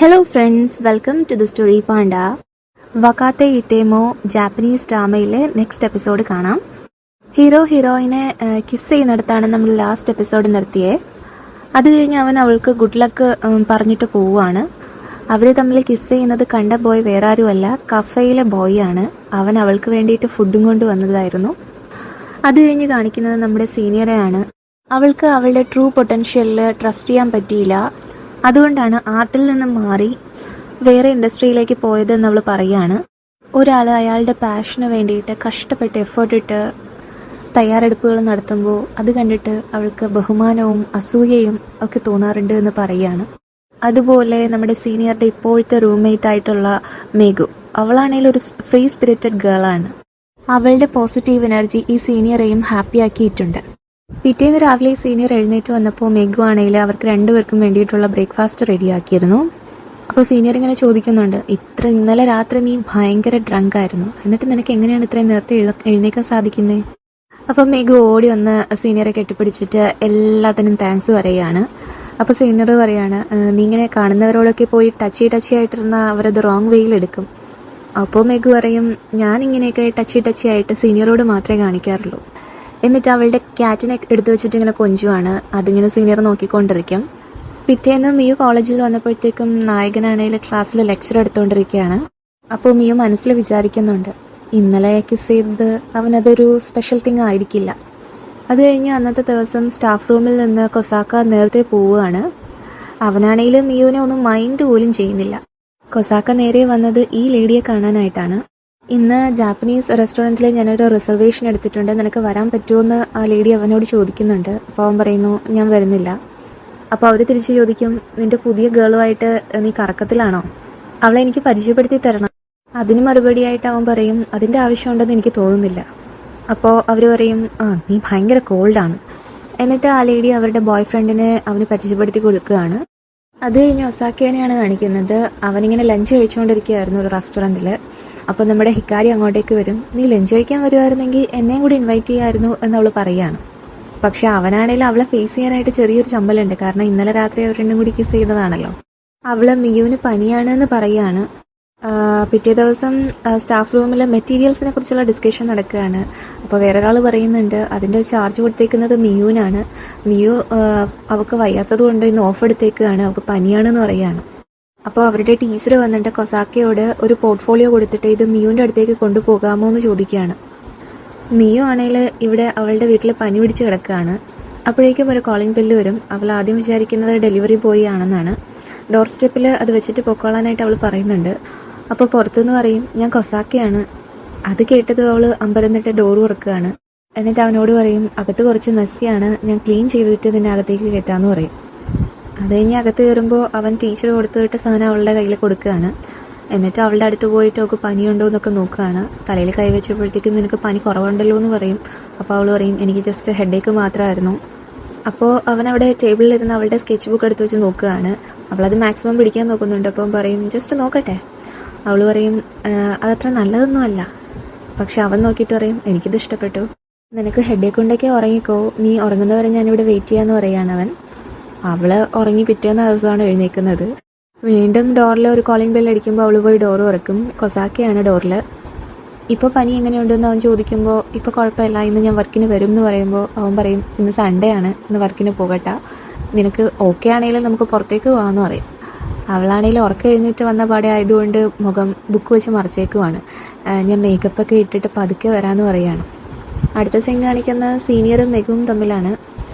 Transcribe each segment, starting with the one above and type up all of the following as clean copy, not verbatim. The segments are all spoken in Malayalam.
Hello friends, welcome to the story panda. വകാത്തെ ഇത്തേമോ ജാപ്പനീസ് ഡ്രാമയിലെ നെക്സ്റ്റ് എപ്പിസോഡ് കാണാം. ഹീറോ ഹീറോയിനെ കിസ് ചെയ്യുന്നിടത്താണ് നമ്മൾ ലാസ്റ്റ് എപ്പിസോഡ് നിർത്തിയത്. അത് കഴിഞ്ഞ് അവൻ അവൾക്ക് ഗുഡ് ലക്ക് പറഞ്ഞിട്ട് പോവുകയാണ്. അവർ തമ്മിൽ കിസ് ചെയ്യുന്നത് കണ്ട ബോയ് വേറെ ആരുമല്ല, കഫയിലെ ബോയ് ആണ്. അവൻ അവൾക്ക് വേണ്ടിയിട്ട് ഫുഡും കൊണ്ട് വന്നതായിരുന്നു. അത് കഴിഞ്ഞ് കാണിക്കുന്നത് നമ്മുടെ സീനിയറെയാണ്. അവൾക്ക് അവളുടെ ട്രൂ പൊട്ടൻഷ്യലിൽ ട്രസ്റ്റ് ചെയ്യാൻ പറ്റിയില്ല. അതുകൊണ്ടാണ് ആർട്ടിൽ നിന്നും മാറി വേറെ ഇൻഡസ്ട്രിയിലേക്ക് പോയതെന്ന് അവൾ പറയുകയാണ്. ഒരാൾ അയാളുടെ പാഷന് വേണ്ടിയിട്ട് കഷ്ടപ്പെട്ട് എഫേർട്ട് ഇട്ട് തയ്യാറെടുപ്പുകൾ നടത്തുമ്പോൾ അത് കണ്ടിട്ട് അവൾക്ക് ബഹുമാനവും അസൂയയും ഒക്കെ തോന്നാറുണ്ട് എന്ന് പറയുകയാണ്. അതുപോലെ നമ്മുടെ സീനിയറുടെ ഇപ്പോഴത്തെ റൂംമേറ്റ് ആയിട്ടുള്ള മേഘു, അവളാണെങ്കിൽ ഒരു ഫ്രീ സ്പിരിറ്റഡ് ഗേളാണ്. അവളുടെ പോസിറ്റീവ് എനർജി ഈ സീനിയറെയും ഹാപ്പി ആക്കിയിട്ടുണ്ട്. പിറ്റേന്ന് രാവിലെ സീനിയർ എഴുന്നേറ്റ് വന്നപ്പോൾ മെഗു ആണെങ്കിൽ അവർക്ക് രണ്ടുപേർക്കും വേണ്ടിയിട്ടുള്ള ബ്രേക്ക്ഫാസ്റ്റ് റെഡിയാക്കിയിരുന്നു. അപ്പോൾ സീനിയർ ഇങ്ങനെ ചോദിക്കുന്നുണ്ട്, ഇന്നലെ രാത്രി നീ ഭയങ്കര ഡ്രങ്ക് ആയിരുന്നു, എന്നിട്ട് നിനക്ക് എങ്ങനെയാണ് ഇത്രയും നേരത്തെ എഴുന്നേക്കാൻ സാധിക്കുന്നത്? അപ്പോൾ മെഗു ഓടി വന്ന് സീനിയറെ കെട്ടിപ്പിടിച്ചിട്ട് എല്ലാത്തിനും താങ്ക്സ് പറയുകയാണ്. അപ്പോൾ സീനിയർ പറയാണ്, നീ ഇങ്ങനെ കാണുന്നവരോടൊക്കെ പോയി ടച്ചി ആയിട്ടിരുന്ന അവരത് റോങ് വേയിൽ എടുക്കും. അപ്പോൾ മെഗു പറയും, ഞാൻ ഇങ്ങനെയൊക്കെ ടച്ചി ആയിട്ട് സീനിയറോട് മാത്രമേ കാണിക്കാറുള്ളൂ. എന്നിട്ട് അവളുടെ ക്യാറ്റിനെ എടുത്തു വെച്ചിട്ട് ഇങ്ങനെ കൊഞ്ചുവാണ്. അതിങ്ങനെ സീനിയർ നോക്കിക്കൊണ്ടിരിക്കും. പിറ്റേന്ന് മിയു കോളേജിൽ വന്നപ്പോഴത്തേക്കും നായകനാണെങ്കിൽ ക്ലാസ്സിൽ ലെക്ചർ എടുത്തുകൊണ്ടിരിക്കുകയാണ്. അപ്പോൾ മിയു മനസ്സിൽ വിചാരിക്കുന്നുണ്ട്, ഇന്നലെ കിസ് ചെയ്തത് അവനതൊരു സ്പെഷ്യൽ തിങ് ആയിരിക്കില്ല. അത് കഴിഞ്ഞ് അന്നത്തെ ദിവസം സ്റ്റാഫ് റൂമിൽ നിന്ന് കൊസാക്ക നേരത്തെ പോവുകയാണ്. അവനാണെങ്കിലും മിയുവിനെ ഒന്നും മൈൻഡ് പോലും ചെയ്യുന്നില്ല. കൊസാക്ക നേരെ വന്നത് ഈ ലേഡിയെ കാണാനായിട്ടാണ്. ഇന്ന് ജാപ്പനീസ് റെസ്റ്റോറൻറ്റിൽ ഞാനൊരു റിസർവേഷൻ എടുത്തിട്ടുണ്ട്, നിനക്ക് വരാൻ പറ്റുമോയെന്ന് ആ ലേഡി അവനോട് ചോദിക്കുന്നുണ്ട്. അപ്പോൾ അവൻ പറയുന്നു, ഞാൻ വരുന്നില്ല. അപ്പോൾ അവർ തിരിച്ച് ചോദിക്കും, നിൻ്റെ പുതിയ ഗേളുമായിട്ട് നീ കറക്കത്തിലാണോ? അവളെ എനിക്ക് പരിചയപ്പെടുത്തി തരണം. അതിന് മറുപടിയായിട്ട് അവൻ പറയും, അതിൻ്റെ ആവശ്യമുണ്ടെന്ന് എനിക്ക് തോന്നുന്നില്ല. അപ്പോൾ അവർ പറയും, നീ ഭയങ്കര കോൾഡാണ്. എന്നിട്ട് ആ ലേഡി അവരുടെ ബോയ് ഫ്രണ്ടിനെ അവന് പരിചയപ്പെടുത്തി കൊടുക്കുകയാണ്. അത് കഴിഞ്ഞ് ഒസാക്കേനെയാണ് കാണിക്കുന്നത്. അവനിങ്ങനെ ലഞ്ച് കഴിച്ചുകൊണ്ടിരിക്കുകയായിരുന്നു ഒരു റെസ്റ്റോറൻറ്റിൽ. അപ്പോൾ നമ്മുടെ ഹിക്കാരി അങ്ങോട്ടേക്ക് വരും. നീ ലഞ്ച് കഴിക്കാൻ വരുമായിരുന്നെങ്കിൽ എന്നെയും കൂടി ഇൻവൈറ്റ് ചെയ്യാമായിരുന്നു എന്ന് അവൾ പറയുകയാണ്. പക്ഷെ അവനാണെങ്കിൽ അവളെ ഫേസ് ചെയ്യാനായിട്ട് ചെറിയൊരു ചമ്മലുണ്ട്. കാരണം ഇന്നലെ രാത്രി അവർ രണ്ടും കൂടി കിസ് ചെയ്തതാണല്ലോ. അവൾ മിയുവിന് പനിയാണെന്ന് പറയുകയാണ്. പിറ്റേ ദിവസം സ്റ്റാഫ് റൂമിൽ മെറ്റീരിയൽസിനെ കുറിച്ചുള്ള ഡിസ്കഷൻ നടക്കുകയാണ്. അപ്പോൾ വേറൊരാൾ പറയുന്നുണ്ട്, അതിൻ്റെ ചാർജ് കൊടുത്തേക്കുന്നത് മിയുവിനാണ്. മിയു അവൾക്ക് വയ്യാത്തത് കൊണ്ട് ഇന്ന് ഓഫ് എടുത്തേക്കുകയാണ്, അവൾക്ക് പനിയാണെന്ന് പറയുകയാണ്. അപ്പോൾ അവരുടെ ടീച്ചർ വന്നിട്ട് കൊസാക്കയോട് ഒരു പോർട്ട്ഫോളിയോ കൊടുത്തിട്ട് ഇത് മിയുവിൻ്റെ അടുത്തേക്ക് കൊണ്ടുപോകാമോ എന്ന് ചോദിക്കുകയാണ്. മിയു ആണെങ്കിൽ ഇവിടെ അവളുടെ വീട്ടിൽ പനി പിടിച്ച് കിടക്കുകയാണ്. അപ്പോഴേക്കും ഒരു കോളിംഗ് ബെല്ല് വരും. അവൾ ആദ്യം വിചാരിക്കുന്നത് ഡെലിവറി ബോയ് ആണെന്നാണ്. ഡോർ സ്റ്റെപ്പിൽ അത് വെച്ചിട്ട് പൊക്കോളാനായിട്ട് അവൾ പറയുന്നുണ്ട്. അപ്പോൾ പുറത്തുനിന്ന് പറയും, ഞാൻ കൊസാക്കയാണ്. അത് കേട്ടത് അവൾ അമ്പരന്നിട്ട് ഡോർ തുറക്കുകയാണ്. എന്നിട്ട് അവനോട് പറയും, അകത്ത് കുറച്ച് മെസ്സിയാണ്, ഞാൻ ക്ലീൻ ചെയ്തിട്ട് നിന്നെ അകത്തേക്ക് കയറ്റാമെന്ന് പറയും. അത് കഴിഞ്ഞ് അകത്ത് കയറുമ്പോൾ അവൻ ടീച്ചർ കൊടുത്തിട്ട് സാധനം അവളുടെ കയ്യിൽ കൊടുക്കുകയാണ്. എന്നിട്ട് അവളുടെ അടുത്ത് പോയിട്ട് അവൾക്ക് പനിയുണ്ടോ എന്നൊക്കെ നോക്കുകയാണ്. തലയിൽ കൈവച്ചപ്പോഴത്തേക്കും നിനക്ക് പനി കുറവുണ്ടല്ലോ എന്ന് പറയും. അപ്പോൾ അവൾ പറയും, എനിക്ക് ജസ്റ്റ് ഹെഡേക്ക് മാത്രമായിരുന്നു. അപ്പോൾ അവൻ അവിടെ ടേബിളിലിരുന്ന് അവളുടെ സ്കെച്ച് ബുക്ക് എടുത്ത് വെച്ച് നോക്കുകയാണ്. അവളത് മാക്സിമം പിടിക്കാൻ നോക്കുന്നുണ്ട്. അപ്പം പറയും, ജസ്റ്റ് നോക്കട്ടെ. അവൾ പറയും, അതത്ര നല്ലതൊന്നും അല്ല. പക്ഷെ അവൻ നോക്കിയിട്ട് പറയും, എനിക്കിത് ഇഷ്ടപ്പെട്ടു, നിനക്ക് ഹെഡേക്ക് ഉണ്ടൊക്കെ ഉറങ്ങിക്കോ, നീ ഉറങ്ങുന്നവരെ ഞാനിവിടെ വെയിറ്റ് ചെയ്യാമെന്ന് പറയുകയാണ് അവൻ. അവള് ഉറങ്ങി പിറ്റേന്ന ദിവസമാണ് എഴുന്നേൽക്കുന്നത്. വീണ്ടും ഡോറിൽ ഒരു കോളിംഗ് ബെൽ അടിക്കുമ്പോൾ അവൾ പോയി ഡോർ തുറക്കും. കൊസാക്കയാണ് ഡോറിൽ. ഇപ്പോൾ പനി എങ്ങനെയുണ്ടെന്ന് അവൻ ചോദിക്കുമ്പോൾ, ഇപ്പോൾ കുഴപ്പമില്ല, ഇന്ന് ഞാൻ വർക്കിന് വരും എന്ന് പറയുമ്പോൾ അവൻ പറയും, ഇന്ന് സൺഡേ ആണ്, ഇന്ന് വർക്കിന് പോകട്ടെ, നിനക്ക് ഓക്കെ ആണെങ്കിലും നമുക്ക് പുറത്തേക്ക് പോകാമെന്ന് പറയും. അവളാണെങ്കിൽ ഉറക്കം എഴുന്നേറ്റ് വന്ന പാടെ ആയതുകൊണ്ട് മുഖം ബുക്ക് വെച്ച് മറച്ചേക്കുവാണ്. ഞാൻ മേക്കപ്പൊക്കെ ഇട്ടിട്ട് പതുക്കെ വരാമെന്ന് പറയുകയാണ്. അടുത്ത സീൻ കാണിക്കുന്ന സീനിയറും മെഗുവും തമ്മിലാണ്.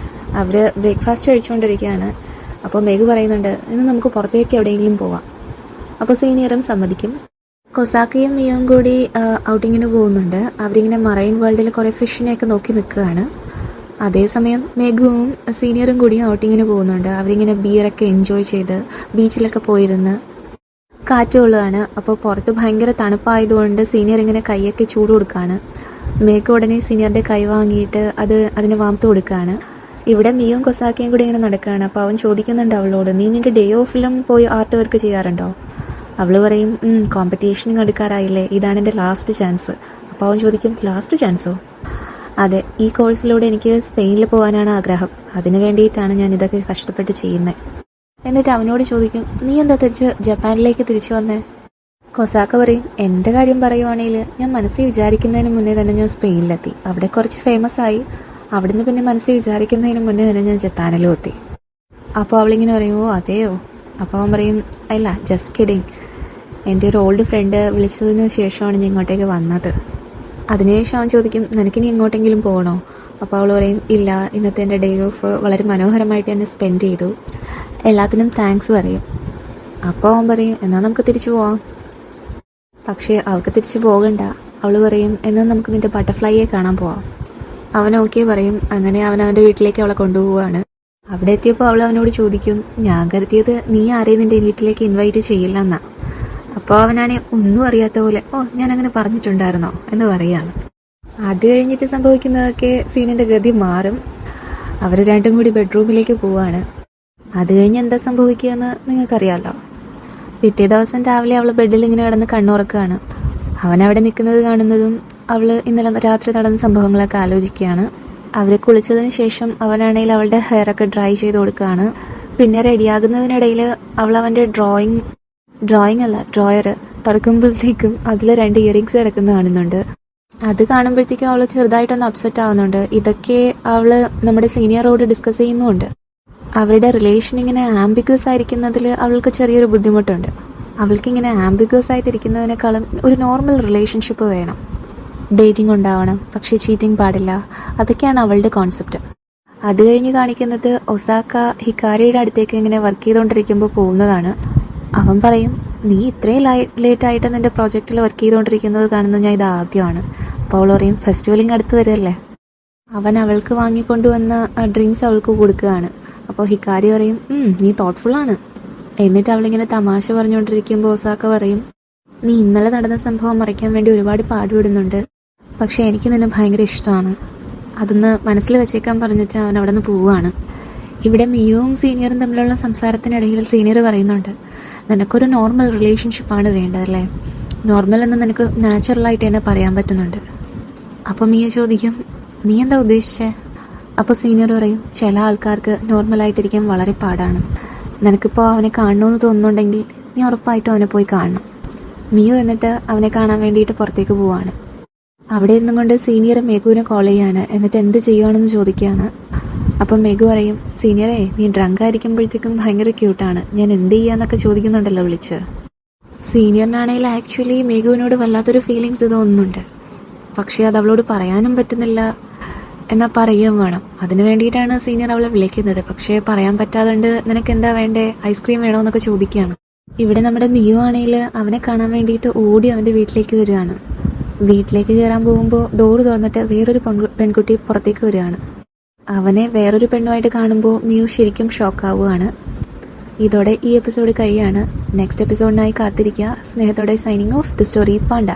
അവർ ബ്രേക്ക്ഫാസ്റ്റ് കഴിച്ചുകൊണ്ടിരിക്കുകയാണ്. അപ്പോൾ മെഗു പറയുന്നുണ്ട്, ഇന്ന് നമുക്ക് പുറത്തേക്ക് എവിടെയെങ്കിലും പോവാം. അപ്പോൾ സീനിയറും സമ്മതിക്കും. കൊസാക്കയും മിയും കൂടി ഔട്ടിങ്ങിന് പോകുന്നുണ്ട്. അവരിങ്ങനെ മറൈൻ വേൾഡിൽ കുറേ ഫിഷിനെയൊക്കെ നോക്കി നിൽക്കുകയാണ്. അതേസമയം മെഗുവും സീനിയറും കൂടി ഔട്ടിങ്ങിന് പോകുന്നുണ്ട്. അവരിങ്ങനെ ബിയറൊക്കെ എൻജോയ് ചെയ്ത് ബീച്ചിലൊക്കെ പോയിരുന്ന് കാറ്റ് കൊള്ളുകയാണ്. അപ്പോൾ പുറത്ത് ഭയങ്കര തണുപ്പായതുകൊണ്ട് സീനിയർ ഇങ്ങനെ കൈയൊക്കെ ചൂട് കൊടുക്കുകയാണ്. മെഗു ഉടനെ സീനിയറിൻ്റെ കൈ വാങ്ങിയിട്ട് അതിന് വാർത്ത് കൊടുക്കുകയാണ്. ഇവിടെ മിയും കൊസാക്കയും കൂടി ഇങ്ങനെ നടക്കുകയാണ്. അപ്പോൾ അവൻ ചോദിക്കുന്നുണ്ട് അവളോട്, നീ നിൻ്റെ ഡേ ഓഫിലും പോയി ആർട്ട് വർക്ക് ചെയ്യാറുണ്ടോ? അവൾ പറയും, കോമ്പറ്റീഷനും എടുക്കാറായില്ലേ, ഇതാണ് എൻ്റെ ലാസ്റ്റ് ചാൻസ്. അപ്പോൾ അവൻ ചോദിക്കും, ലാസ്റ്റ് ചാൻസോ? അതെ, ഈ കോഴ്സിലൂടെ എനിക്ക് സ്പെയിനിൽ പോകാനാണ് ആഗ്രഹം. അതിന് വേണ്ടിയിട്ടാണ് ഞാൻ ഇതൊക്കെ കഷ്ടപ്പെട്ട് ചെയ്യുന്നത്. എന്നിട്ട് അവനോട് ചോദിക്കും, നീ എന്താ ജപ്പാനിലേക്ക് തിരിച്ചു വന്നേ? കൊസാക്ക പറയും, എൻ്റെ കാര്യം പറയുവാണെങ്കിൽ ഞാൻ മനസ്സിൽ വിചാരിക്കുന്നതിന് മുന്നേ തന്നെ ഞാൻ സ്പെയിനിലെത്തി. അവിടെ കുറച്ച് ഫേമസ് ആയി. അവിടുന്ന് പിന്നെ മനസ്സിൽ വിചാരിക്കുന്നതിന് മുന്നേ തന്നെ ഞാൻ ജപ്പാനിലും എത്തി. അപ്പോൾ അവളിങ്ങനെ പറയും, ഓ അതെയോ? അപ്പോൾ അവൻ പറയും, അല്ല ജസ്റ്റ് കിഡിങ്, എൻ്റെ ഒരു ഓൾഡ് ഫ്രണ്ട് വിളിച്ചതിന് ശേഷമാണ് ഞാൻ ഇങ്ങോട്ടേക്ക് വന്നത്. അതിനുശേഷം അവൻ ചോദിക്കും, നിനക്കിനി എങ്ങോട്ടെങ്കിലും പോകണോ? അപ്പോൾ അവൾ പറയും, ഇല്ല, ഇന്നത്തെ എൻ്റെ ഡേ ഓഫ് വളരെ മനോഹരമായിട്ട് തന്നെ സ്പെൻഡ് ചെയ്തു, എല്ലാത്തിനും താങ്ക്സ് പറയും. അപ്പോൾ അവൻ പറയും, എന്നാൽ നമുക്ക് തിരിച്ചു പോവാം. പക്ഷേ അവൾക്ക് തിരിച്ചു പോകണ്ട. അവൾ പറയും, എന്നാൽ നമുക്ക് നിൻ്റെ ബട്ടർഫ്ലൈയെ കാണാൻ പോവാം. അവൻ ഓക്കെ പറയും. അങ്ങനെ അവൻ അവൻ്റെ വീട്ടിലേക്ക് അവളെ കൊണ്ടുപോവുകയാണ്. അവിടെ എത്തിയപ്പോൾ അവൾ അവനോട് ചോദിക്കും, ഞാൻ കരുതിയത് നീ ആരെയും നിൻ്റെ വീട്ടിലേക്ക് ഇൻവൈറ്റ് ചെയ്യില്ല എന്നാ. അപ്പോൾ അവനാണെ ഒന്നും അറിയാത്ത പോലെ, ഓ ഞാനങ്ങനെ പറഞ്ഞിട്ടുണ്ടായിരുന്നോ എന്ന് പറയുകയാണ്. അത് കഴിഞ്ഞിട്ട് സംഭവിക്കുന്നതൊക്കെ സീനിൻ്റെ ഗതി മാറും. അവർ രണ്ടും കൂടി ബെഡ്റൂമിലേക്ക് പോവാണ്. അത് കഴിഞ്ഞ് എന്താ സംഭവിക്കുകയെന്ന് നിങ്ങൾക്കറിയാമല്ലോ. പിറ്റേ ദിവസം രാവിലെ അവൾ ബെഡിൽ ഇങ്ങനെ കിടന്ന് കണ്ണുറക്കുകയാണ്. അവനവിടെ നിൽക്കുന്നത് കാണുന്നതും അവൾ ഇന്നലെ രാത്രി നടന്ന സംഭവങ്ങളൊക്കെ ആലോചിക്കുകയാണ്. അവർ കുളിച്ചതിന് ശേഷം അവനാണെങ്കിൽ അവളുടെ ഹെയറൊക്കെ ഡ്രൈ ചെയ്ത് കൊടുക്കുകയാണ്. പിന്നെ റെഡിയാകുന്നതിനിടയിൽ അവൾ അവൻ്റെ ഡ്രോയർ തുറക്കുമ്പോഴത്തേക്കും അതിൽ 2 ഇയറിങ്സ് കിടക്കുന്നത് കാണുന്നുണ്ട്. അത് കാണുമ്പോഴത്തേക്കും അവൾ ചെറുതായിട്ടൊന്ന് അപ്സെറ്റ് ആവുന്നുണ്ട്. ഇതൊക്കെ അവൾ നമ്മുടെ സീനിയറോട് ഡിസ്കസ് ചെയ്യുന്നുമുണ്ട്. അവരുടെ റിലേഷൻ ഇങ്ങനെ ആംബിഗ്വസ് ആയിരിക്കുന്നതിൽ അവൾക്ക് ചെറിയൊരു ബുദ്ധിമുട്ടുണ്ട്. അവൾക്കിങ്ങനെ ആംബിഗ്വസ് ആയിട്ടിരിക്കുന്നതിനേക്കാളും ഒരു നോർമൽ റിലേഷൻഷിപ്പ് വേണം. ഡേറ്റിംഗ് ഉണ്ടാവണം, പക്ഷേ ചീറ്റിംഗ് പാടില്ല. അതൊക്കെയാണ് അവളുടെ കോൺസെപ്റ്റ്. അത് കഴിഞ്ഞ് കാണിക്കുന്നത് ഒസാക്ക ഹിക്കാരിയുടെ അടുത്തേക്ക് ഇങ്ങനെ വർക്ക് ചെയ്തുകൊണ്ടിരിക്കുമ്പോൾ പോകുന്നതാണ്. അവൻ പറയും, നീ ഇത്രയും ലേറ്റായിട്ട് നിൻ്റെ പ്രോജക്റ്റിൽ വർക്ക് ചെയ്തുകൊണ്ടിരിക്കുന്നത് കാണുന്നത് ഞാൻ ഇത് ആദ്യമാണ്. അപ്പോൾ അവൾ പറയും, ഫെസ്റ്റിവലിങ് അടുത്ത് വരുമല്ലേ. അവൻ അവൾക്ക് വാങ്ങിക്കൊണ്ടുവന്ന ഡ്രിങ്ക്സ് അവൾക്ക് കൊടുക്കുകയാണ്. അപ്പോൾ ഹിക്കാരി പറയും, നീ തോട്ട്ഫുള്ളാണ്. എന്നിട്ട് അവളിങ്ങനെ തമാശ പറഞ്ഞുകൊണ്ടിരിക്കുമ്പോൾ ഒസാക്ക പറയും, നീ ഇന്നലെ നടന്ന സംഭവം മറയ്ക്കാൻ വേണ്ടി ഒരുപാട് പാടുപെടുന്നുണ്ട്, പക്ഷേ എനിക്ക് നിന്നെ ഭയങ്കര ഇഷ്ടമാണ്, അതൊന്ന് മനസ്സിൽ വെച്ചേക്കാൻ പറഞ്ഞിട്ട് അവൻ അവിടെ നിന്ന് പോവുകയാണ്. ഇവിടെ മിയുവും സീനിയറും തമ്മിലുള്ള സംസാരത്തിനിടയിൽ സീനിയർ പറയുന്നുണ്ട്, നിനക്കൊരു നോർമൽ റിലേഷൻഷിപ്പാണ് വേണ്ടതല്ലേ, നോർമൽ എന്ന് നിനക്ക് നാച്ചുറലായിട്ട് തന്നെ പറയാൻ പറ്റുന്നുണ്ട്. അപ്പോൾ മിയ ചോദിക്കും, നീ എന്താ ഉദ്ദേശിച്ചേ? അപ്പോൾ സീനിയർ പറയും, ചില ആൾക്കാർക്ക് നോർമലായിട്ടിരിക്കാൻ വളരെ പാടാണ്. നിനക്കിപ്പോൾ അവനെ കാണണമെന്ന് തോന്നുന്നുണ്ടെങ്കിൽ നീ ഉറപ്പായിട്ടും അവനെ പോയി കാണണം. മിയു എന്നിട്ട് അവനെ കാണാൻ വേണ്ടിയിട്ട് പുറത്തേക്ക് പോവാണ്. അവിടെ ഇരുന്നും കൊണ്ട് സീനിയർ മെഗുവിനെ കോൾ ചെയ്യാണ്. എന്നിട്ട് എന്ത് ചെയ്യുവാണെന്ന് ചോദിക്കുകയാണ്. അപ്പം മെഗു പറയും, സീനിയറെ, നീ ഡ്രങ്ക് ആയിരിക്കുമ്പോഴത്തേക്കും ഭയങ്കര ക്യൂട്ടാണ്, ഞാൻ എന്ത് ചെയ്യാന്നൊക്കെ ചോദിക്കുന്നുണ്ടല്ലോ വിളിച്ച്. സീനിയറിനാണെങ്കിൽ ആക്ച്വലി മെഗുവിനോട് വല്ലാത്തൊരു ഫീലിങ്സ് തോന്നുന്നുണ്ട്. പക്ഷേ അത് അവളോട് പറയാനും പറ്റുന്നില്ല, എന്നാൽ പറയുകയും വേണം. അതിന് വേണ്ടിയിട്ടാണ് സീനിയർ അവളെ വിളിക്കുന്നത്. പക്ഷേ പറയാൻ പറ്റാതുകൊണ്ട് നിനക്ക് എന്താ വേണ്ടേ, ഐസ്ക്രീം വേണോ എന്നൊക്കെ ചോദിക്കുകയാണ്. ഇവിടെ നമ്മുടെ മിയു ആണെങ്കിൽ അവനെ കാണാൻ വേണ്ടിയിട്ട് ഓടി അവൻ്റെ വീട്ടിലേക്ക് വരികയാണ്. വീട്ടിലേക്ക് കയറാൻ പോകുമ്പോൾ ഡോറ് തുറന്നിട്ട് വേറൊരു പെൺകുട്ടി പുറത്തേക്ക് വരികയാണ്. അവനെ വേറൊരു പെണ്ണുമായിട്ട് കാണുമ്പോൾ മിയു ശരിക്കും ഷോക്കാവുകയാണ്. ഇതോടെ ഈ എപ്പിസോഡ് കഴിയാണ്. നെക്സ്റ്റ് എപ്പിസോഡിനായി കാത്തിരിക്കുക. സ്നേഹത്തോടെ signing off the story Panda.